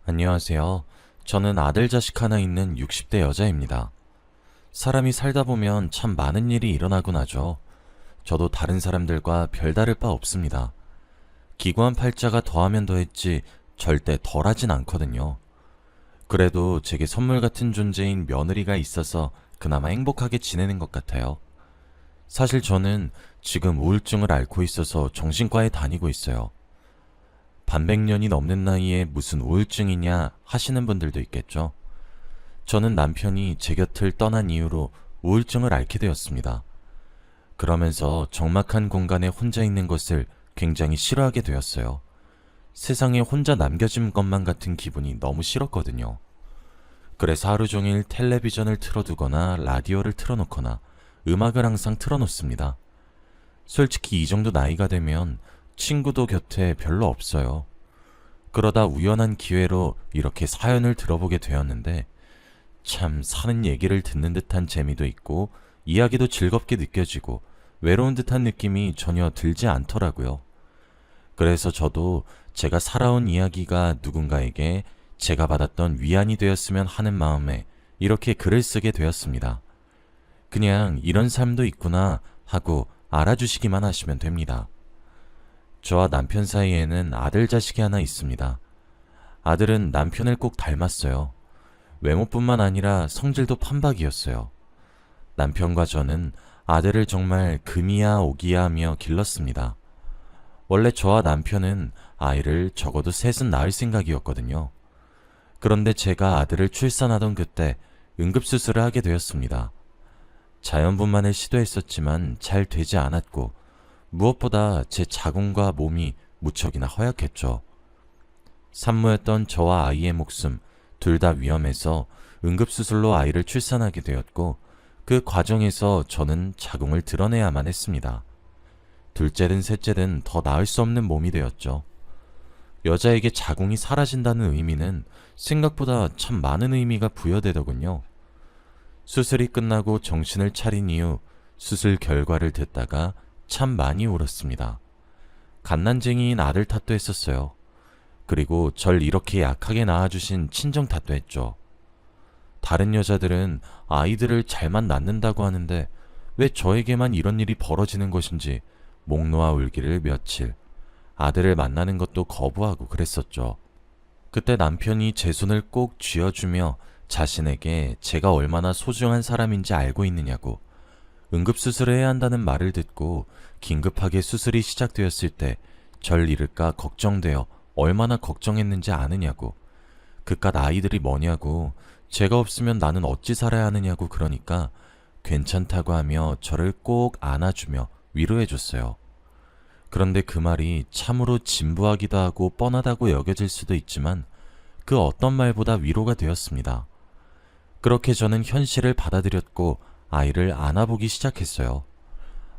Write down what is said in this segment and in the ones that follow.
안녕하세요. 저는 아들 자식 하나 있는 60대 여자입니다. 사람이 살다 보면 참 많은 일이 일어나곤 하죠. 저도 다른 사람들과 별다를 바 없습니다. 기구한 팔자가 더하면 더했지 절대 덜하진 않거든요. 그래도 제게 선물 같은 존재인 며느리가 있어서 그나마 행복하게 지내는 것 같아요. 사실 저는 지금 우울증을 앓고 있어서 정신과에 다니고 있어요. 반백년이 넘는 나이에 무슨 우울증이냐 하시는 분들도 있겠죠. 저는 남편이 제 곁을 떠난 이후로 우울증을 앓게 되었습니다. 그러면서 적막한 공간에 혼자 있는 것을 굉장히 싫어하게 되었어요. 세상에 혼자 남겨진 것만 같은 기분이 너무 싫었거든요. 그래서 하루 종일 텔레비전을 틀어두거나 라디오를 틀어놓거나 음악을 항상 틀어놓습니다. 솔직히 이 정도 나이가 되면 친구도 곁에 별로 없어요. 그러다 우연한 기회로 이렇게 사연을 들어보게 되었는데 참 사는 얘기를 듣는 듯한 재미도 있고 이야기도 즐겁게 느껴지고 외로운 듯한 느낌이 전혀 들지 않더라고요. 그래서 저도 제가 살아온 이야기가 누군가에게 제가 받았던 위안이 되었으면 하는 마음에 이렇게 글을 쓰게 되었습니다. 그냥 이런 삶도 있구나 하고 알아주시기만 하시면 됩니다. 저와 남편 사이에는 아들 자식이 하나 있습니다. 아들은 남편을 꼭 닮았어요. 외모뿐만 아니라 성질도 판박이었어요. 남편과 저는 아들을 정말 금이야 오기야 하며 길렀습니다. 원래 저와 남편은 아이를 적어도 셋은 낳을 생각이었거든요. 그런데 제가 아들을 출산하던 그때 응급수술을 하게 되었습니다. 자연분만을 시도했었지만 잘 되지 않았고 무엇보다 제 자궁과 몸이 무척이나 허약했죠. 산모였던 저와 아이의 목숨 둘 다 위험해서 응급수술로 아이를 출산하게 되었고 그 과정에서 저는 자궁을 드러내야만 했습니다. 둘째든 셋째든 더 나을 수 없는 몸이 되었죠. 여자에게 자궁이 사라진다는 의미는 생각보다 참 많은 의미가 부여되더군요. 수술이 끝나고 정신을 차린 이후 수술 결과를 듣다가 참 많이 울었습니다. 갓난쟁이인 아들 탓도 했었어요. 그리고 절 이렇게 약하게 낳아주신 친정 탓도 했죠. 다른 여자들은 아이들을 잘만 낳는다고 하는데 왜 저에게만 이런 일이 벌어지는 것인지 목 놓아 울기를 며칠, 아들을 만나는 것도 거부하고 그랬었죠. 그때 남편이 제 손을 꼭 쥐어주며 자신에게 제가 얼마나 소중한 사람인지 알고 있느냐고, 응급수술을 해야 한다는 말을 듣고 긴급하게 수술이 시작되었을 때 절 잃을까 걱정되어 얼마나 걱정했는지 아느냐고, 그깟 아이들이 뭐냐고, 제가 없으면 나는 어찌 살아야 하느냐고 그러니까 괜찮다고 하며 저를 꼭 안아주며 위로해줬어요. 그런데 그 말이 참으로 진부하기도 하고 뻔하다고 여겨질 수도 있지만 그 어떤 말보다 위로가 되었습니다. 그렇게 저는 현실을 받아들였고 아이를 안아보기 시작했어요.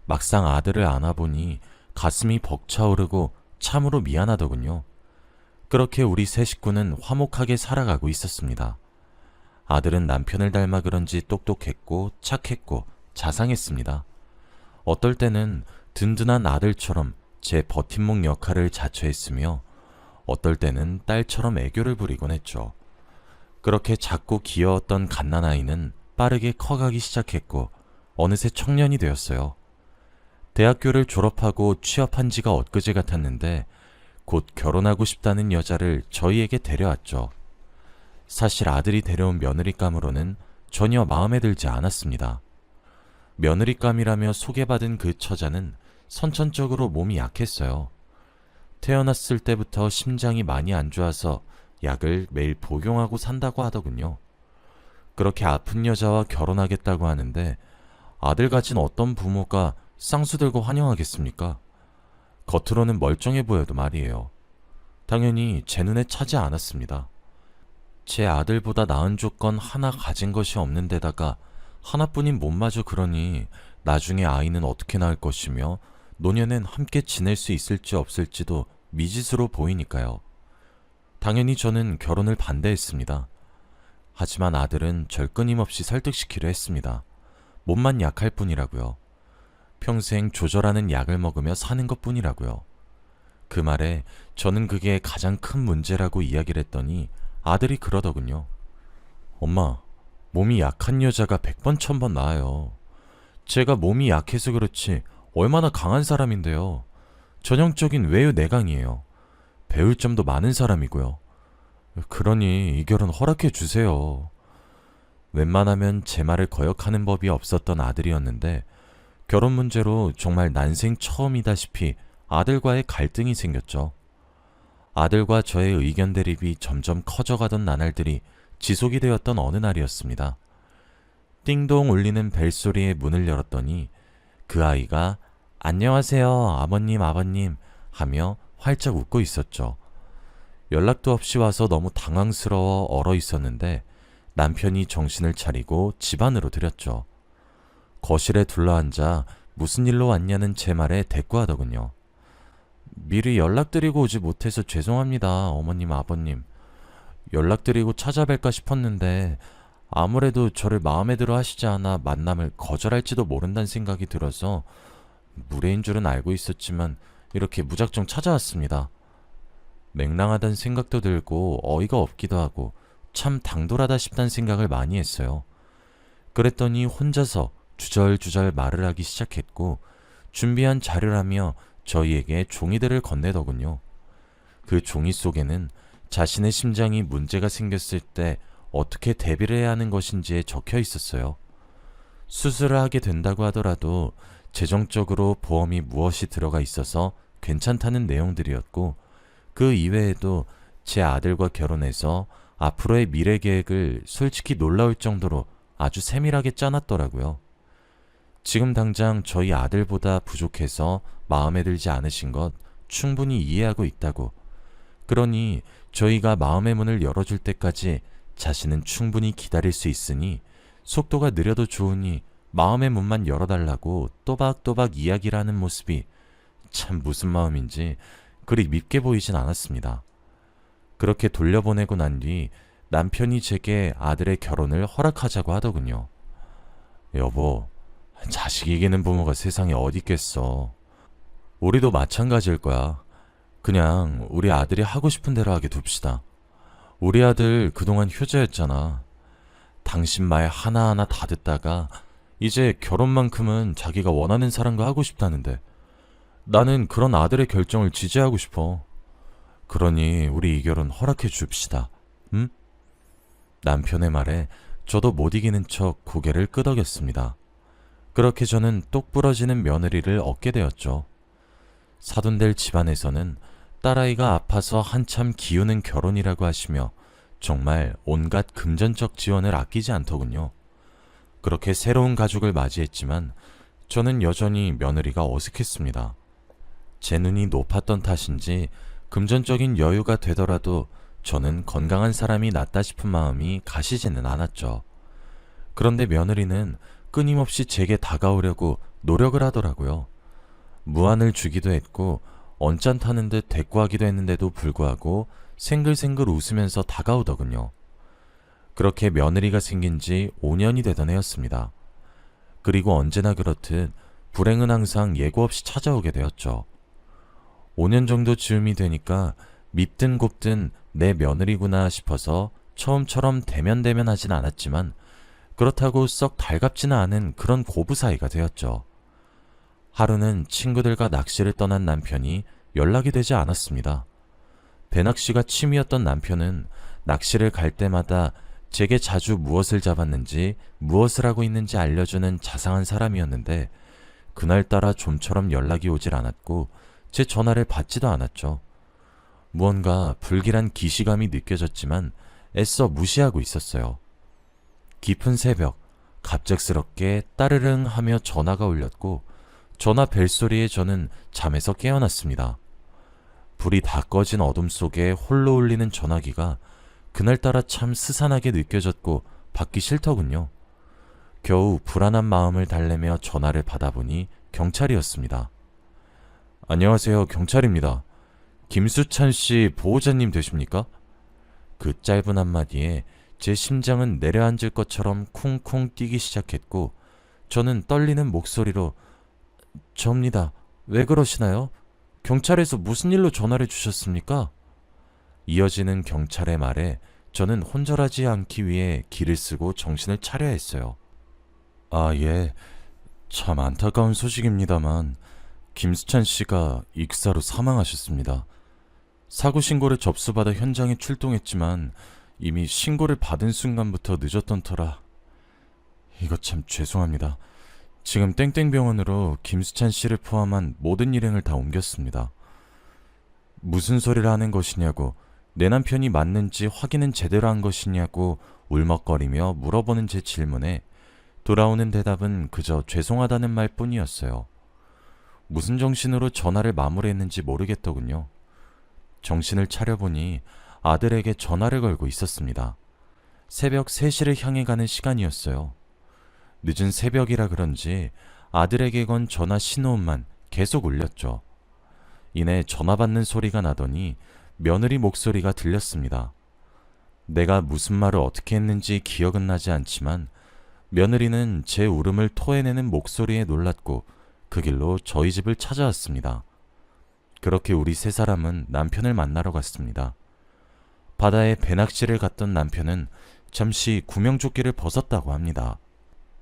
막상 아들을 안아보니 가슴이 벅차오르고 참으로 미안하더군요. 그렇게 우리 세 식구는 화목하게 살아가고 있었습니다. 아들은 남편을 닮아 그런지 똑똑했고 착했고 자상했습니다. 어떨 때는 든든한 아들처럼 제 버팀목 역할을 자처했으며 어떨 때는 딸처럼 애교를 부리곤 했죠. 그렇게 작고 귀여웠던 갓난아이는 빠르게 커가기 시작했고 어느새 청년이 되었어요. 대학교를 졸업하고 취업한 지가 엊그제 같았는데 곧 결혼하고 싶다는 여자를 저희에게 데려왔죠. 사실 아들이 데려온 며느리감으로는 전혀 마음에 들지 않았습니다. 며느리감이라며 소개받은 그 처자는 선천적으로 몸이 약했어요. 태어났을 때부터 심장이 많이 안 좋아서 약을 매일 복용하고 산다고 하더군요. 그렇게 아픈 여자와 결혼하겠다고 하는데 아들 가진 어떤 부모가 쌍수 들고 환영하겠습니까? 겉으로는 멀쩡해 보여도 말이에요. 당연히 제 눈에 차지 않았습니다. 제 아들보다 나은 조건 하나 가진 것이 없는 데다가 하나뿐인 몸마저 그러니 나중에 아이는 어떻게 낳을 것이며 노년엔 함께 지낼 수 있을지 없을지도 미지수로 보이니까요. 당연히 저는 결혼을 반대했습니다. 하지만 아들은 절 끊임없이 설득시키려 했습니다. 몸만 약할 뿐이라고요. 평생 조절하는 약을 먹으며 사는 것 뿐이라고요. 그 말에 저는 그게 가장 큰 문제라고 이야기를 했더니 아들이 그러더군요. 엄마, 몸이 약한 여자가 100번 1000번 나아요. 제가 몸이 약해서 그렇지 얼마나 강한 사람인데요. 전형적인 외유 내강이에요. 배울 점도 많은 사람이고요. 그러니 이 결혼 허락해 주세요. 웬만하면 제 말을 거역하는 법이 없었던 아들이었는데 결혼 문제로 정말 난생 처음이다시피 아들과의 갈등이 생겼죠. 아들과 저의 의견 대립이 점점 커져가던 나날들이 지속이 되었던 어느 날이었습니다. 띵동 울리는 벨소리에 문을 열었더니 그 아이가 안녕하세요, 아버님, 아버님 하며 활짝 웃고 있었죠. 연락도 없이 와서 너무 당황스러워 얼어 있었는데 남편이 정신을 차리고 집 안으로 들였죠. 거실에 둘러앉아 무슨 일로 왔냐는 제 말에 대꾸하더군요. 미리 연락드리고 오지 못해서 죄송합니다, 어머님, 아버님. 연락드리고 찾아뵐까 싶었는데 아무래도 저를 마음에 들어 하시지 않아 만남을 거절할지도 모른다는 생각이 들어서 무례인 줄은 알고 있었지만 이렇게 무작정 찾아왔습니다. 맹랑하다는 생각도 들고 어이가 없기도 하고 참 당돌하다 싶다는 생각을 많이 했어요. 그랬더니 혼자서 주절주절 말을 하기 시작했고 준비한 자료라며 저희에게 종이들을 건네더군요. 그 종이 속에는 자신의 심장이 문제가 생겼을 때 어떻게 대비를 해야 하는 것인지에 적혀 있었어요. 수술을 하게 된다고 하더라도 재정적으로 보험이 무엇이 들어가 있어서 괜찮다는 내용들이었고 그 이외에도 제 아들과 결혼해서 앞으로의 미래 계획을 솔직히 놀라울 정도로 아주 세밀하게 짜놨더라고요. 지금 당장 저희 아들보다 부족해서 마음에 들지 않으신 것 충분히 이해하고 있다고. 그러니 저희가 마음의 문을 열어줄 때까지 자신은 충분히 기다릴 수 있으니 속도가 느려도 좋으니 마음의 문만 열어달라고 또박또박 이야기를 하는 모습이 참 무슨 마음인지 그리 밉게 보이진 않았습니다. 그렇게 돌려보내고 난 뒤 남편이 제게 아들의 결혼을 허락하자고 하더군요. 여보, 자식 이기는 부모가 세상에 어디 있겠어. 우리도 마찬가지일 거야. 그냥 우리 아들이 하고 싶은 대로 하게 둡시다. 우리 아들 그동안 효자였잖아. 당신 말 하나하나 다 듣다가 이제 결혼만큼은 자기가 원하는 사람과 하고 싶다는데 나는 그런 아들의 결정을 지지하고 싶어. 그러니 우리 이 결혼 허락해 줍시다. 응? 남편의 말에 저도 못 이기는 척 고개를 끄덕였습니다. 그렇게 저는 똑 부러지는 며느리를 얻게 되었죠. 사돈될 집안에서는 딸아이가 아파서 한참 기우는 결혼이라고 하시며 정말 온갖 금전적 지원을 아끼지 않더군요. 그렇게 새로운 가족을 맞이했지만 저는 여전히 며느리가 어색했습니다. 제 눈이 높았던 탓인지 금전적인 여유가 되더라도 저는 건강한 사람이 낫다 싶은 마음이 가시지는 않았죠. 그런데 며느리는 끊임없이 제게 다가오려고 노력을 하더라고요. 무안을 주기도 했고 언짢다는 듯 대꾸하기도 했는데도 불구하고 생글생글 웃으면서 다가오더군요. 그렇게 며느리가 생긴 지 5년이 되던 해였습니다. 그리고 언제나 그렇듯 불행은 항상 예고 없이 찾아오게 되었죠. 5년 정도 즈음이 되니까 밉든 곱든 내 며느리구나 싶어서 처음처럼 대면대면하진 않았지만 그렇다고 썩 달갑지는 않은 그런 고부 사이가 되었죠. 하루는 친구들과 낚시를 떠난 남편이 연락이 되지 않았습니다. 배낚시가 취미였던 남편은 낚시를 갈 때마다 제게 자주 무엇을 잡았는지 무엇을 하고 있는지 알려주는 자상한 사람이었는데 그날따라 좀처럼 연락이 오질 않았고 제 전화를 받지도 않았죠. 무언가 불길한 기시감이 느껴졌지만 애써 무시하고 있었어요. 깊은 새벽 갑작스럽게 따르릉 하며 전화가 울렸고 전화 벨소리에 저는 잠에서 깨어났습니다. 불이 다 꺼진 어둠 속에 홀로 울리는 전화기가 그날따라 참 스산하게 느껴졌고 받기 싫더군요. 겨우 불안한 마음을 달래며 전화를 받아보니 경찰이었습니다. 안녕하세요, 경찰입니다. 김수찬 씨 보호자님 되십니까? 그 짧은 한마디에 제 심장은 내려앉을 것처럼 쿵쿵 뛰기 시작했고 저는 떨리는 목소리로 접니다. 왜 그러시나요? 경찰에서 무슨 일로 전화를 주셨습니까? 이어지는 경찰의 말에 저는 혼절하지 않기 위해 기를 쓰고 정신을 차려야 했어요. 아, 예. 참 안타까운 소식입니다만 김수찬 씨가 익사로 사망하셨습니다. 사고 신고를 접수받아 현장에 출동했지만 이미 신고를 받은 순간부터 늦었던 터라 이거 참 죄송합니다. 지금 땡땡병원으로 김수찬 씨를 포함한 모든 일행을 다 옮겼습니다. 무슨 소리를 하는 것이냐고, 내 남편이 맞는지 확인은 제대로 한 것이냐고 울먹거리며 물어보는 제 질문에 돌아오는 대답은 그저 죄송하다는 말뿐이었어요. 무슨 정신으로 전화를 마무리했는지 모르겠더군요. 정신을 차려보니 아들에게 전화를 걸고 있었습니다. 새벽 3시를 향해 가는 시간이었어요. 늦은 새벽이라 그런지 아들에게 건 전화 신호음만 계속 울렸죠. 이내 전화 받는 소리가 나더니 며느리 목소리가 들렸습니다. 내가 무슨 말을 어떻게 했는지 기억은 나지 않지만 며느리는 제 울음을 토해내는 목소리에 놀랐고 그 길로 저희 집을 찾아왔습니다. 그렇게 우리 세 사람은 남편을 만나러 갔습니다. 바다에 배낚시를 갔던 남편은 잠시 구명조끼를 벗었다고 합니다.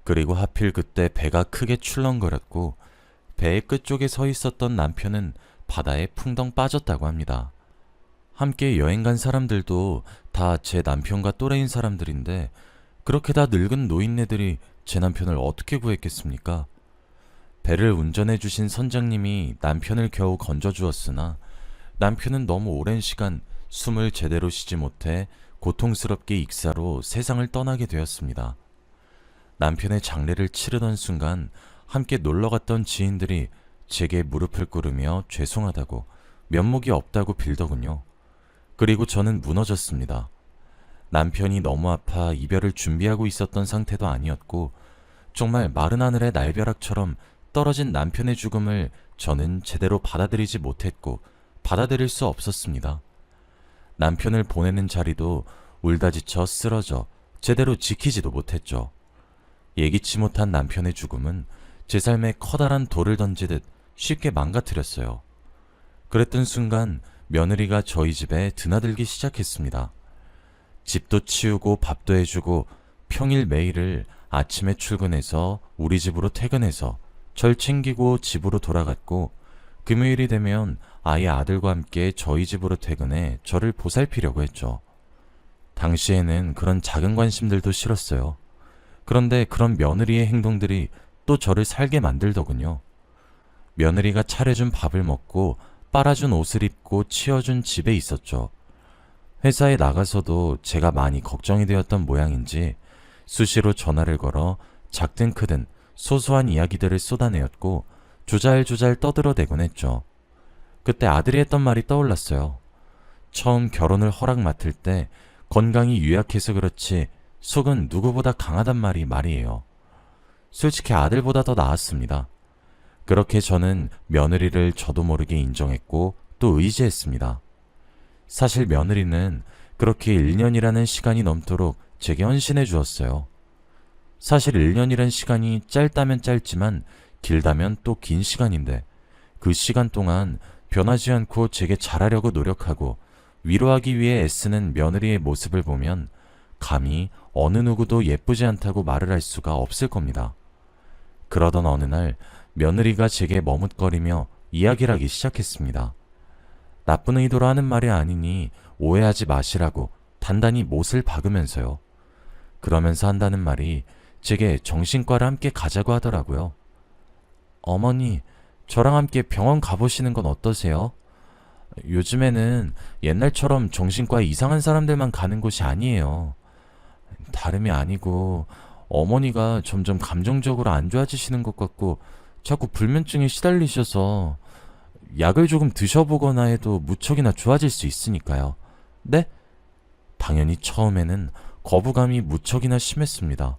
그리고 하필 그때 배가 크게 출렁거렸고 배의 끝쪽에 서 있었던 남편은 바다에 풍덩 빠졌다고 합니다. 함께 여행 간 사람들도 다 제 남편과 또래인 사람들인데 그렇게 다 늙은 노인네들이 제 남편을 어떻게 구했겠습니까? 배를 운전해 주신 선장님이 남편을 겨우 건져주었으나 남편은 너무 오랜 시간 숨을 제대로 쉬지 못해 고통스럽게 익사로 세상을 떠나게 되었습니다. 남편의 장례를 치르던 순간 함께 놀러갔던 지인들이 제게 무릎을 꿇으며 죄송하다고 면목이 없다고 빌더군요. 그리고 저는 무너졌습니다. 남편이 너무 아파 이별을 준비하고 있었던 상태도 아니었고 정말 마른 하늘의 날벼락처럼 떨어진 남편의 죽음을 저는 제대로 받아들이지 못했고 받아들일 수 없었습니다. 남편을 보내는 자리도 울다 지쳐 쓰러져 제대로 지키지도 못했죠. 예기치 못한 남편의 죽음은 제 삶에 커다란 돌을 던지듯 쉽게 망가뜨렸어요. 그랬던 순간 며느리가 저희 집에 드나들기 시작했습니다. 집도 치우고 밥도 해주고 평일 매일을 아침에 출근해서 우리 집으로 퇴근해서 절 챙기고 집으로 돌아갔고 금요일이 되면 아예 아들과 함께 저희 집으로 퇴근해 저를 보살피려고 했죠. 당시에는 그런 작은 관심들도 싫었어요. 그런데 그런 며느리의 행동들이 또 저를 살게 만들더군요. 며느리가 차려준 밥을 먹고 빨아준 옷을 입고 치워준 집에 있었죠. 회사에 나가서도 제가 많이 걱정이 되었던 모양인지 수시로 전화를 걸어 작든 크든 소소한 이야기들을 쏟아내었고 조잘조잘 떠들어대곤 했죠. 그때 아들이 했던 말이 떠올랐어요. 처음 결혼을 허락 맡을 때 건강이 유약해서 그렇지 속은 누구보다 강하단 말이에요. 솔직히 아들보다 더 나았습니다. 그렇게 저는 며느리를 저도 모르게 인정했고 또 의지했습니다. 사실 며느리는 그렇게 1년이라는 시간이 넘도록 제게 헌신해 주었어요. 사실 1년이란 시간이 짧다면 짧지만 길다면 또 긴 시간인데 그 시간 동안 변하지 않고 제게 잘하려고 노력하고 위로하기 위해 애쓰는 며느리의 모습을 보면 감히 어느 누구도 예쁘지 않다고 말을 할 수가 없을 겁니다. 그러던 어느 날 며느리가 제게 머뭇거리며 이야기를 하기 시작했습니다. 나쁜 의도로 하는 말이 아니니 오해하지 마시라고 단단히 못을 박으면서요. 그러면서 한다는 말이 제게 정신과를 함께 가자고 하더라고요. 어머니, 저랑 함께 병원 가보시는 건 어떠세요? 요즘에는 옛날처럼 정신과에 이상한 사람들만 가는 곳이 아니에요. 다름이 아니고 어머니가 점점 감정적으로 안 좋아지시는 것 같고 자꾸 불면증에 시달리셔서 약을 조금 드셔보거나 해도 무척이나 좋아질 수 있으니까요. 네? 당연히 처음에는 거부감이 무척이나 심했습니다.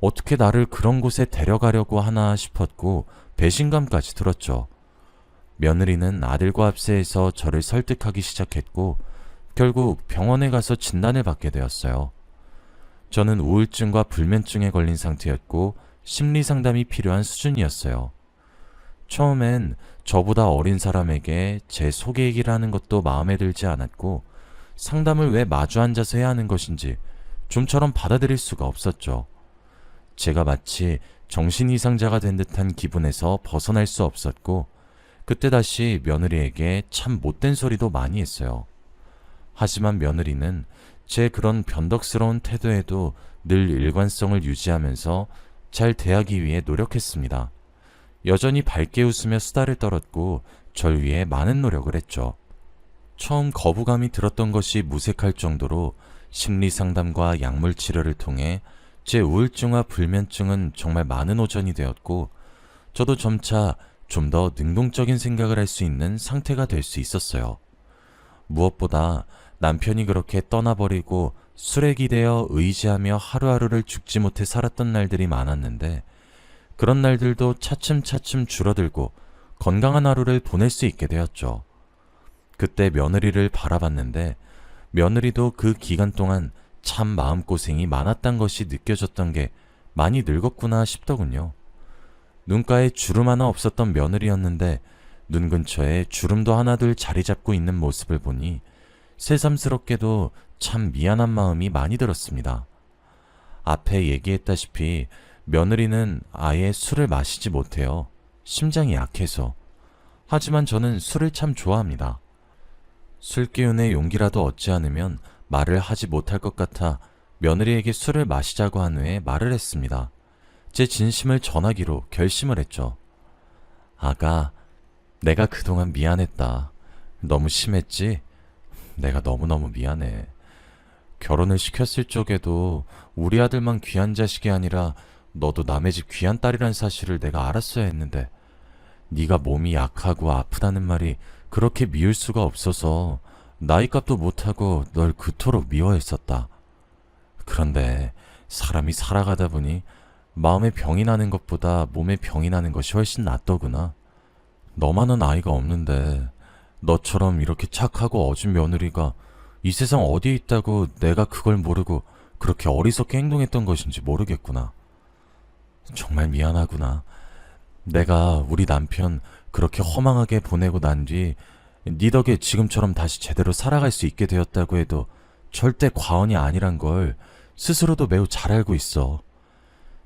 어떻게 나를 그런 곳에 데려가려고 하나 싶었고 배신감까지 들었죠. 며느리는 아들과 합세해서 저를 설득하기 시작했고 결국 병원에 가서 진단을 받게 되었어요. 저는 우울증과 불면증에 걸린 상태였고 심리 상담이 필요한 수준이었어요. 처음엔 저보다 어린 사람에게 제 속의 얘기를 하는 것도 마음에 들지 않았고 상담을 왜 마주 앉아서 해야 하는 것인지 좀처럼 받아들일 수가 없었죠. 제가 마치 정신 이상자가 된 듯한 기분에서 벗어날 수 없었고, 그때 다시 며느리에게 참 못된 소리도 많이 했어요. 하지만 며느리는 제 그런 변덕스러운 태도에도 늘 일관성을 유지하면서 잘 대하기 위해 노력했습니다. 여전히 밝게 웃으며 수다를 떨었고 절 위해 많은 노력을 했죠. 처음 거부감이 들었던 것이 무색할 정도로 심리 상담과 약물 치료를 통해 제 우울증과 불면증은 정말 많은 호전이 되었고, 저도 점차 좀 더 능동적인 생각을 할 수 있는 상태가 될 수 있었어요. 무엇보다 남편이 그렇게 떠나버리고 술에 기대어 의지하며 하루하루를 죽지 못해 살았던 날들이 많았는데, 그런 날들도 차츰차츰 줄어들고 건강한 하루를 보낼 수 있게 되었죠. 그때 며느리를 바라봤는데 며느리도 그 기간 동안 참 마음고생이 많았단 것이 느껴졌던 게 많이 늙었구나 싶더군요. 눈가에 주름 하나 없었던 며느리였는데 눈 근처에 주름도 하나둘 자리 잡고 있는 모습을 보니 새삼스럽게도 참 미안한 마음이 많이 들었습니다. 앞에 얘기했다시피 며느리는 아예 술을 마시지 못해요. 심장이 약해서. 하지만 저는 술을 참 좋아합니다. 술 기운에 용기라도 얻지 않으면 말을 하지 못할 것 같아 며느리에게 술을 마시자고 한 후에 말을 했습니다. 제 진심을 전하기로 결심을 했죠. 아가, 내가 그동안 미안했다. 너무 심했지? 내가 너무너무 미안해. 결혼을 시켰을 적에도 우리 아들만 귀한 자식이 아니라 너도 남의 집 귀한 딸이란 사실을 내가 알았어야 했는데, 네가 몸이 약하고 아프다는 말이 그렇게 미울 수가 없어서 나이값도 못하고 널 그토록 미워했었다. 그런데 사람이 살아가다 보니 마음에 병이 나는 것보다 몸에 병이 나는 것이 훨씬 낫더구나. 너만은 아이가 없는데 너처럼 이렇게 착하고 어진 며느리가 이 세상 어디에 있다고 내가 그걸 모르고 그렇게 어리석게 행동했던 것인지 모르겠구나. 정말 미안하구나. 내가 우리 남편 그렇게 허망하게 보내고 난 뒤 네 덕에 지금처럼 다시 제대로 살아갈 수 있게 되었다고 해도 절대 과언이 아니란 걸 스스로도 매우 잘 알고 있어.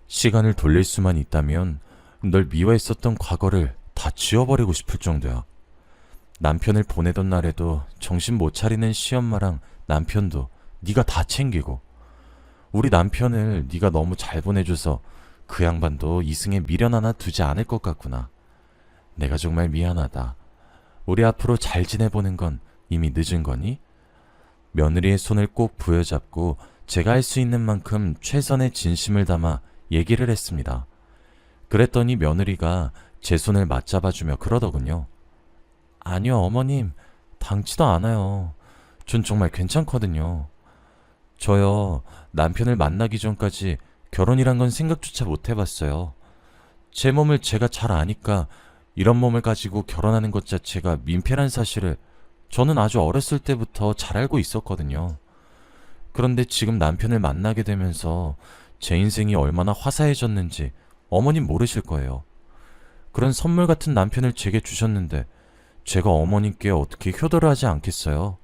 시간을 돌릴 수만 있다면 널 미워했었던 과거를 다 지워버리고 싶을 정도야. 남편을 보내던 날에도 정신 못 차리는 시엄마랑 남편도 네가 다 챙기고, 우리 남편을 네가 너무 잘 보내줘서 그 양반도 이승에 미련 하나 두지 않을 것 같구나. 내가 정말 미안하다. 우리 앞으로 잘 지내보는 건 이미 늦은 거니? 며느리의 손을 꼭 부여잡고 제가 할 수 있는 만큼 최선의 진심을 담아 얘기를 했습니다. 그랬더니 며느리가 제 손을 맞잡아주며 그러더군요. 아니요, 어머님. 당치도 않아요. 전 정말 괜찮거든요. 저요, 남편을 만나기 전까지 결혼이란 건 생각조차 못 해봤어요. 제 몸을 제가 잘 아니까 이런 몸을 가지고 결혼하는 것 자체가 민폐란 사실을 저는 아주 어렸을 때부터 잘 알고 있었거든요. 그런데 지금 남편을 만나게 되면서 제 인생이 얼마나 화사해졌는지 어머님 모르실 거예요. 그런 선물 같은 남편을 제게 주셨는데 제가 어머님께 어떻게 효도를 하지 않겠어요?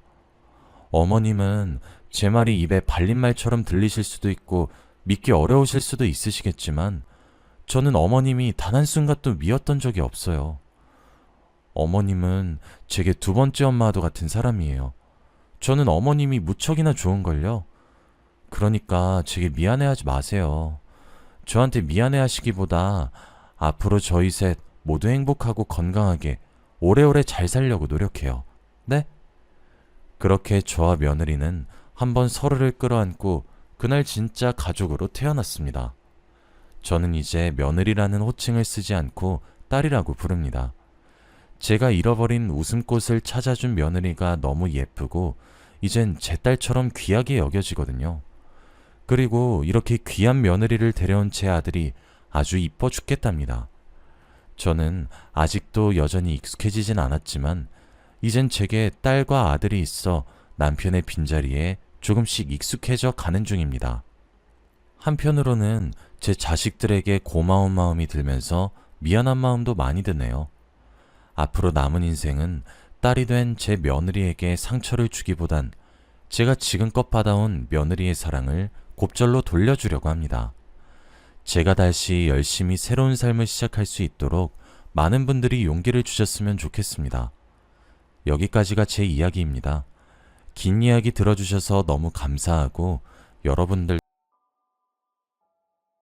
어머님은 제 말이 입에 발린 말처럼 들리실 수도 있고 믿기 어려우실 수도 있으시겠지만 저는 어머님이 단 한순간도 미웠던 적이 없어요. 어머님은 제게 두 번째 엄마와도 같은 사람이에요. 저는 어머님이 무척이나 좋은걸요. 그러니까 제게 미안해하지 마세요. 저한테 미안해하시기보다 앞으로 저희 셋 모두 행복하고 건강하게 오래오래 잘 살려고 노력해요. 네? 그렇게 저와 며느리는 한번 서로를 끌어안고 그날 진짜 가족으로 태어났습니다. 저는 이제 며느리라는 호칭을 쓰지 않고 딸이라고 부릅니다. 제가 잃어버린 웃음꽃을 찾아준 며느리가 너무 예쁘고 이젠 제 딸처럼 귀하게 여겨지거든요. 그리고 이렇게 귀한 며느리를 데려온 제 아들이 아주 이뻐 죽겠답니다. 저는 아직도 여전히 익숙해지진 않았지만 이젠 제게 딸과 아들이 있어 남편의 빈자리에 조금씩 익숙해져 가는 중입니다. 한편으로는 제 자식들에게 고마운 마음이 들면서 미안한 마음도 많이 드네요. 앞으로 남은 인생은 딸이 된 제 며느리에게 상처를 주기보단 제가 지금껏 받아온 며느리의 사랑을 곱절로 돌려주려고 합니다. 제가 다시 열심히 새로운 삶을 시작할 수 있도록 많은 분들이 용기를 주셨으면 좋겠습니다. 여기까지가 제 이야기입니다. 긴 이야기 들어주셔서 너무 감사하고 여러분들